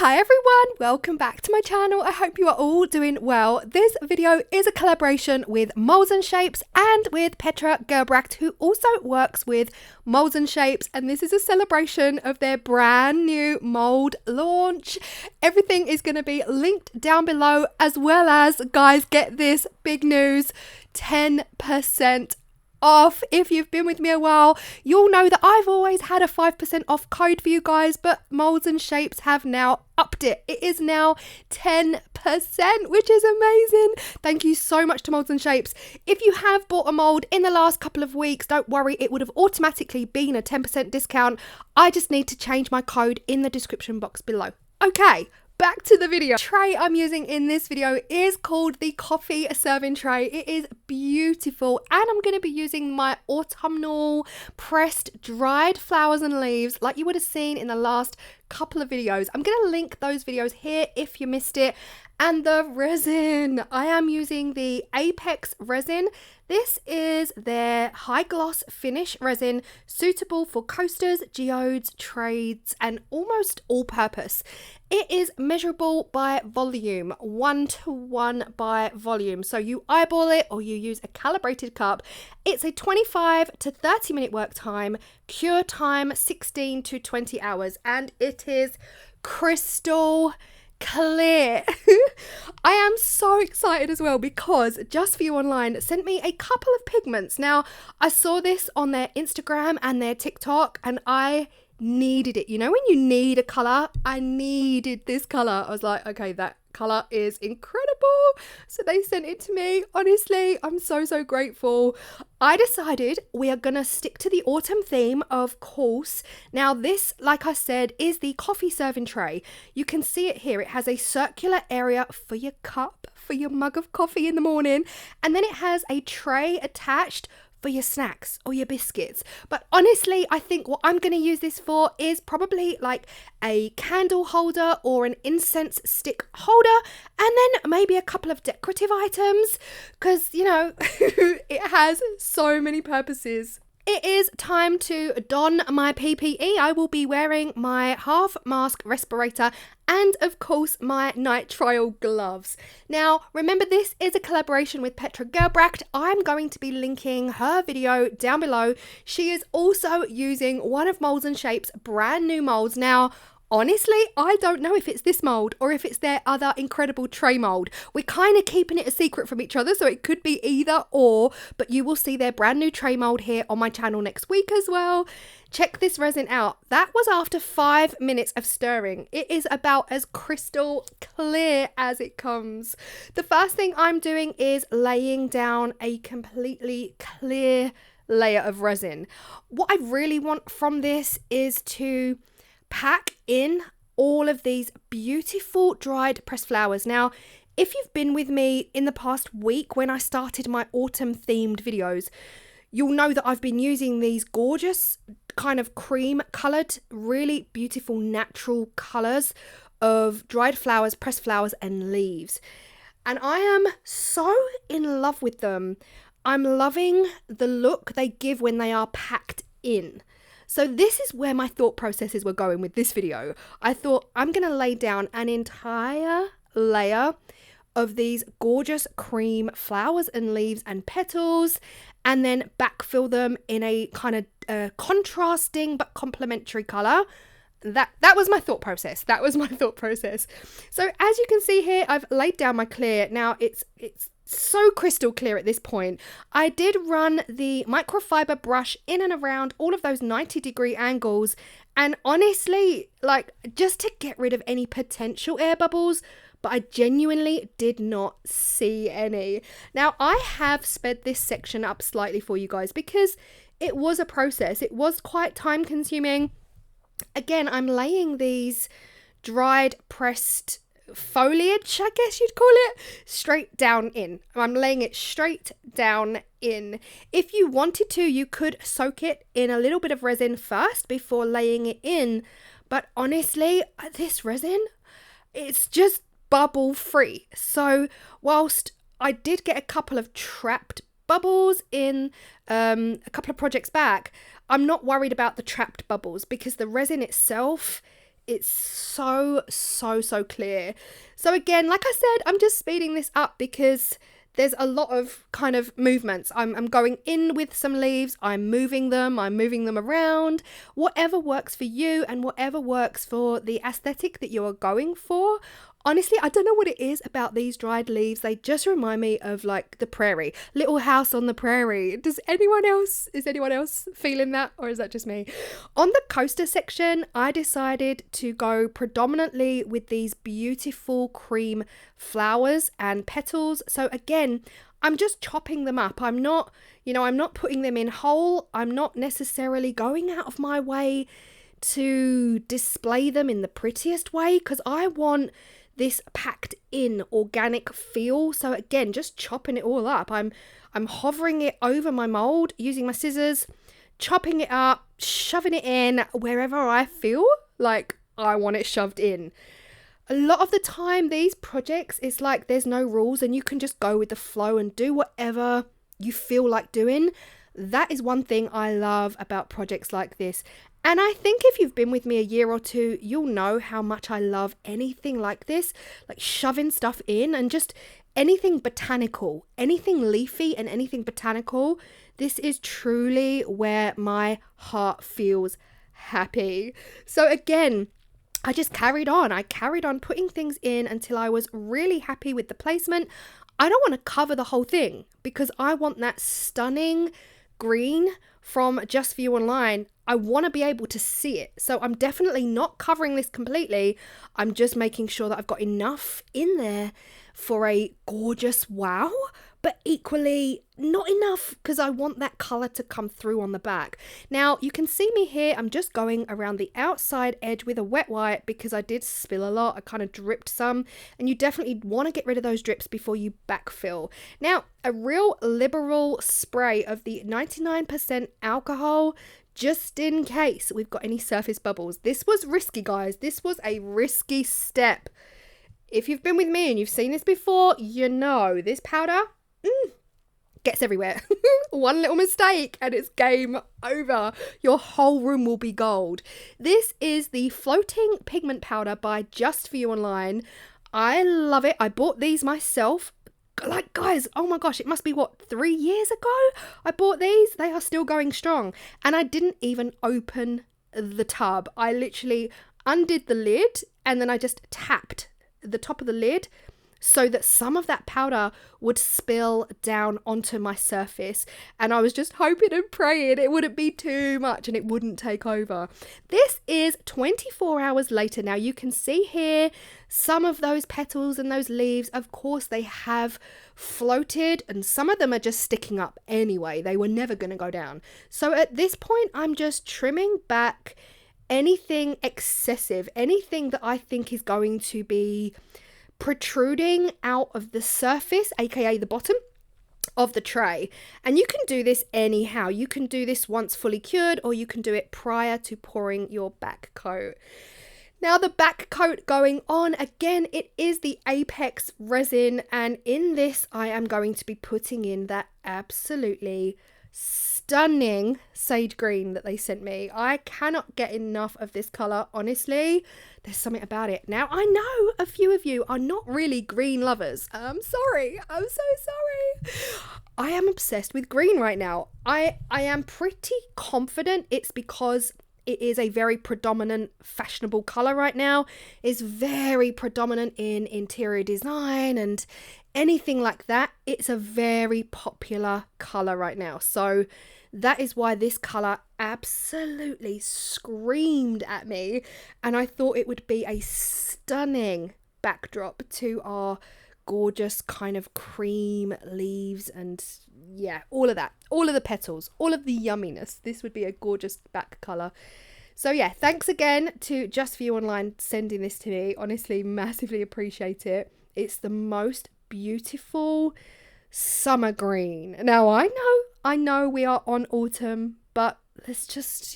Hi everyone, welcome back to my channel. I hope you are all doing well. This video is a collaboration with Molds and Shapes and with Petra Gerbracht, who also works with Molds and Shapes, and this is a celebration of their brand new mold launch. Everything is going to be linked down below, as well as, guys, get this big news, 10% off. If you've been with me a while, you'll know that I've always had a 5% off code for you guys, but Molds and Shapes have now upped it. It is now 10%, which is amazing. Thank you so much to Molds and Shapes. If you have bought a mold in the last couple of weeks, don't worry, it would have automatically been a 10% discount. I just need to change my code in the description box below. Okay, back to the video. The tray I'm using in this video is called the coffee serving tray. It is beautiful, and I'm going to be using my autumnal pressed dried flowers and leaves like you would have seen in the last couple of videos. I'm going to link those videos here if you missed it. And the resin, I am using the Apex resin. This is their high gloss finish resin, suitable for coasters, geodes, trades, and almost all purpose. It is measurable by volume, 1:1 by volume. So you eyeball it or you use a calibrated cup. It's a 25 to 30 minute work time, cure time 16 to 20 hours, and it is crystal clear. I am so excited as well because Just For You Online sent me a couple of pigments. Now, I saw this on their Instagram and their TikTok, and I needed it. You know, when you need a color, I needed this color. I was like, okay, that color is incredible. So they sent it to me. Honestly, I'm so grateful. I decided we are gonna stick to the autumn theme, of course. Now this, like I said, is the coffee serving tray. You can see it here. It has a circular area for your cup, for your mug of coffee in the morning, and then it has a tray attached for your snacks or your biscuits. But honestly, I think what I'm going to use this for is probably like a candle holder or an incense stick holder, and then maybe a couple of decorative items, because, you know, it has so many purposes. It is time to don my PPE. I will be wearing my half mask respirator and, of course, my nitrile gloves. Now, remember, this is a collaboration with Petra Gerbracht. I'm going to be linking her video down below. She is also using one of Molds and Shapes' brand new molds. Now, honestly, I don't know if it's this mold or if it's their other incredible tray mold. We're kind of keeping it a secret from each other, so it could be either or, but you will see their brand new tray mold here on my channel next week as well. Check this resin out. That was after 5 minutes of stirring. It is about as crystal clear as it comes. The first thing I'm doing is laying down a completely clear layer of resin. What I really want from this is to pack in all of these beautiful dried pressed flowers. Now, if you've been with me in the past week when I started my autumn themed videos, you'll know that I've been using these gorgeous kind of cream coloured, really beautiful natural colours of dried flowers, pressed flowers and leaves. And I am so in love with them. I'm loving the look they give when they are packed in. So this is where my thought processes were going with this video. I thought I'm going to lay down an entire layer of these gorgeous cream flowers and leaves and petals, and then backfill them in a kind of contrasting but complementary colour. That was my thought process. That was my thought process. So as you can see here, I've laid down my clear. Now it's so crystal clear at this point. I did run the microfiber brush in and around all of those 90-degree angles, and honestly, like, just to get rid of any potential air bubbles, but I genuinely did not see any. Now, I have sped this section up slightly for you guys because it was a process. It was quite time consuming. Again, I'm laying these dried pressed foliage, I guess you'd call it, straight down in. I'm laying it straight down in. If you wanted to, you could soak it in a little bit of resin first before laying it in, but honestly, this resin, it's just bubble free. So whilst I did get a couple of trapped bubbles in a couple of projects back, I'm not worried about the trapped bubbles because the resin itself It's so clear. So again, like I said, I'm just speeding this up because there's a lot of kind of movements. I'm going in with some leaves, I'm moving them around, whatever works for you and whatever works for the aesthetic that you are going for. Honestly, I don't know what it is about these dried leaves. They just remind me of like the prairie, Little House on the Prairie. Is anyone else feeling that, or is that just me? On the coaster section, I decided to go predominantly with these beautiful cream flowers and petals. So again, I'm just chopping them up. I'm not putting them in whole. I'm not necessarily going out of my way to display them in the prettiest way because I want this packed in organic feel. So again, just chopping it all up. I'm hovering it over my mold using my scissors, chopping it up, shoving it in wherever I feel like I want it shoved in. A lot of the time these projects, it's like there's no rules and you can just go with the flow and do whatever you feel like doing. That is one thing I love about projects like this. And I think if you've been with me a year or two, you'll know how much I love anything like this, like shoving stuff in and just anything botanical, anything leafy and anything botanical. This is truly where my heart feels happy. So again, I just carried on. I carried on putting things in until I was really happy with the placement. I don't want to cover the whole thing because I want that stunning green from Just For You Online. I want to be able to see it. So I'm definitely not covering this completely. I'm just making sure that I've got enough in there for a gorgeous wow, but equally not enough because I want that color to come through on the back. Now you can see me here. I'm just going around the outside edge with a wet wipe because I did spill a lot. I kind of dripped some, and you definitely want to get rid of those drips before you backfill. Now, a real liberal spray of the 99% alcohol, just in case we've got any surface bubbles. This was risky, guys. This was a risky step. If you've been with me and you've seen this before, you know this powder gets everywhere. One little mistake and it's game over. Your whole room will be gold. This is the floating pigment powder by Just For You Online. I love it. I bought these myself. Like, guys, oh my gosh, it must be 3 years ago I bought these. They are still going strong, and I didn't even open the tub. I literally undid the lid and then I just tapped the top of the lid so that some of that powder would spill down onto my surface, and I was just hoping and praying it wouldn't be too much and it wouldn't take over. This is 24 hours later. Now you can see here some of those petals and those leaves, of course they have floated, and some of them are just sticking up anyway. They were never going to go down. So at this point I'm just trimming back anything excessive, anything that I think is going to be protruding out of the surface, aka the bottom of the tray. And you can do this anyhow. You can do this once fully cured, or you can do it prior to pouring your back coat. Now the back coat going on, again, it is the Apex resin, and in this I am going to be putting in that absolutely stunning sage green that they sent me. I cannot get enough of this color, honestly. There's something about it. Now I know a few of you are not really green lovers. I'm sorry. I'm so sorry. I am obsessed with green right now. I am pretty confident it's because it is a very predominant fashionable color right now. It's very predominant in interior design and anything like that. It's a very popular color right now. So that is why this color absolutely screamed at me, and I thought it would be a stunning backdrop to our gorgeous kind of cream leaves and yeah, all of that, all of the petals, all of the yumminess. This would be a gorgeous back color. So yeah, thanks again to Just For You Online sending this to me. Honestly, massively appreciate it. It's the most beautiful summer green. Now I know we are on autumn, but let's just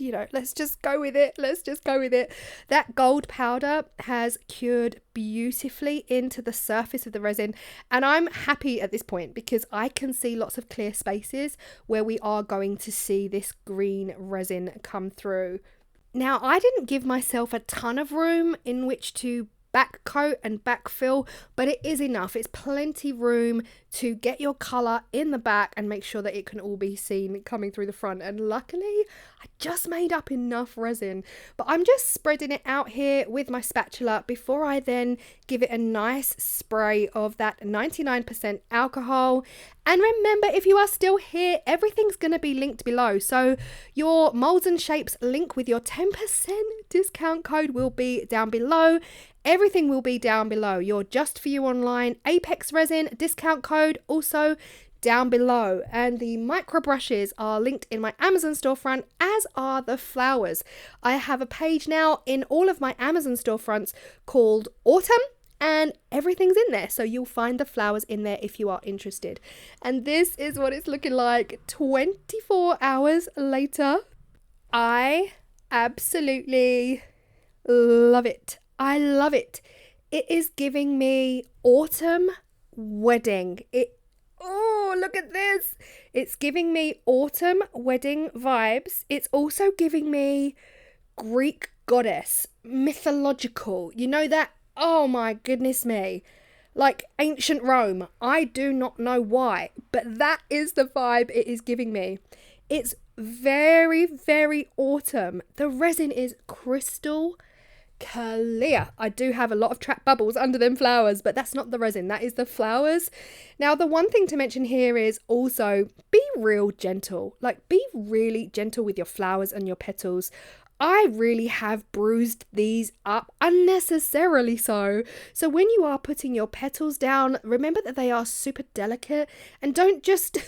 go with it. Let's just go with it. That gold powder has cured beautifully into the surface of the resin, and I'm happy at this point because I can see lots of clear spaces where we are going to see this green resin come through. Now, I didn't give myself a ton of room in which to back coat and backfill, but it is enough. It's plenty room to get your color in the back and make sure that it can all be seen coming through the front. And luckily I just made up enough resin, but I'm just spreading it out here with my spatula before I then give it a nice spray of that 99% alcohol. And remember, if you are still here, everything's going to be linked below. So your Moulds and Shapes link with your 10% discount code will be down below. Everything will be down below. Your Just For You Online Apex Resin discount code also down below. And the micro brushes are linked in my Amazon storefront, as are the flowers. I have a page now in all of my Amazon storefronts called Autumn, and everything's in there. So you'll find the flowers in there if you are interested. And this is what it's looking like 24 hours later. I absolutely love it. I love it. It is giving me autumn wedding. Oh, look at this. It's giving me autumn wedding vibes. It's also giving me Greek goddess, mythological. You know that? Oh my goodness me. Like ancient Rome. I do not know why, but that is the vibe it is giving me. It's very, very autumn. The resin is crystal clear. I do have a lot of trapped bubbles under them flowers, but that's not the resin, that is the flowers. Now, the one thing to mention here is also be real gentle. Like, be really gentle with your flowers and your petals. I really have bruised these up unnecessarily so. So when you are putting your petals down, remember that they are super delicate, and don't just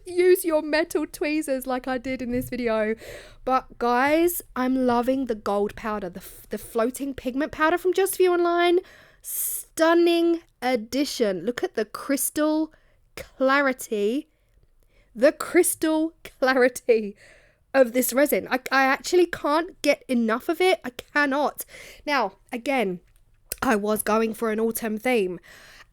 use your metal tweezers like I did in this video. But guys, I'm loving the gold powder, the floating pigment powder from Just For You Online. Stunning addition. Look at the crystal clarity. The crystal clarity of this resin. I actually can't get enough of it. I cannot. Now, again, I was going for an autumn theme,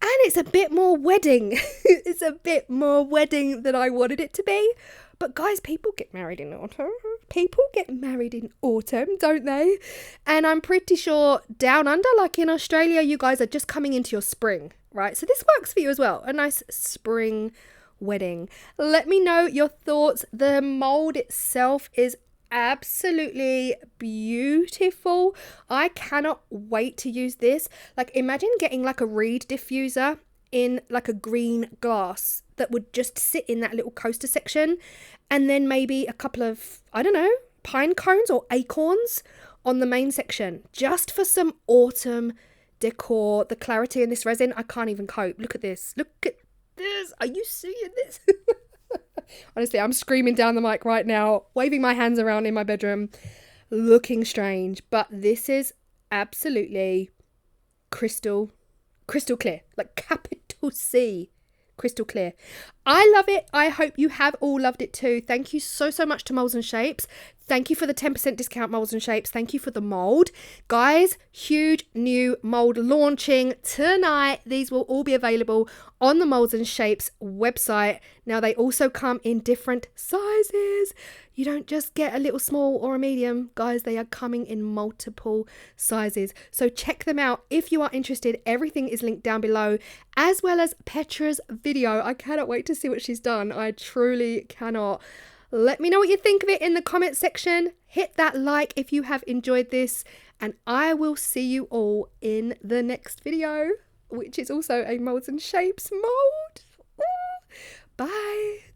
and it's a bit more wedding. It's a bit more wedding than I wanted it to be. But guys, people get married in autumn. People get married in autumn, don't they? And I'm pretty sure down under, like in Australia, you guys are just coming into your spring, right? So this works for you as well. A nice spring wedding. Let me know your thoughts. The mold itself is absolutely beautiful. I cannot wait to use this. Like, imagine getting like a reed diffuser in like a green glass that would just sit in that little coaster section, and then maybe a couple of, I don't know, pine cones or acorns on the main section, just for some autumn decor. The clarity in this resin, I can't even cope. Look at this. Look at this. Are you seeing this? Honestly, I'm screaming down the mic right now, waving my hands around in my bedroom, looking strange. But this is absolutely crystal clear, like capital C, crystal clear. I love it. I hope you have all loved it too. Thank you so much to Moulds and Shapes. Thank you for the 10% discount, Moulds and Shapes. Thank you for the mold. Guys, huge new mold launching tonight. These will all be available on the Moulds and Shapes website. Now, they also come in different sizes. You don't just get a little small or a medium. Guys, they are coming in multiple sizes. So check them out if you are interested. Everything is linked down below, as well as Petra's video. I cannot wait to see what she's done. I truly cannot. Let me know what you think of it in the comment section. Hit that like if you have enjoyed this, and I will see you all in the next video, which is also a Moulds and Shapes mold. Bye.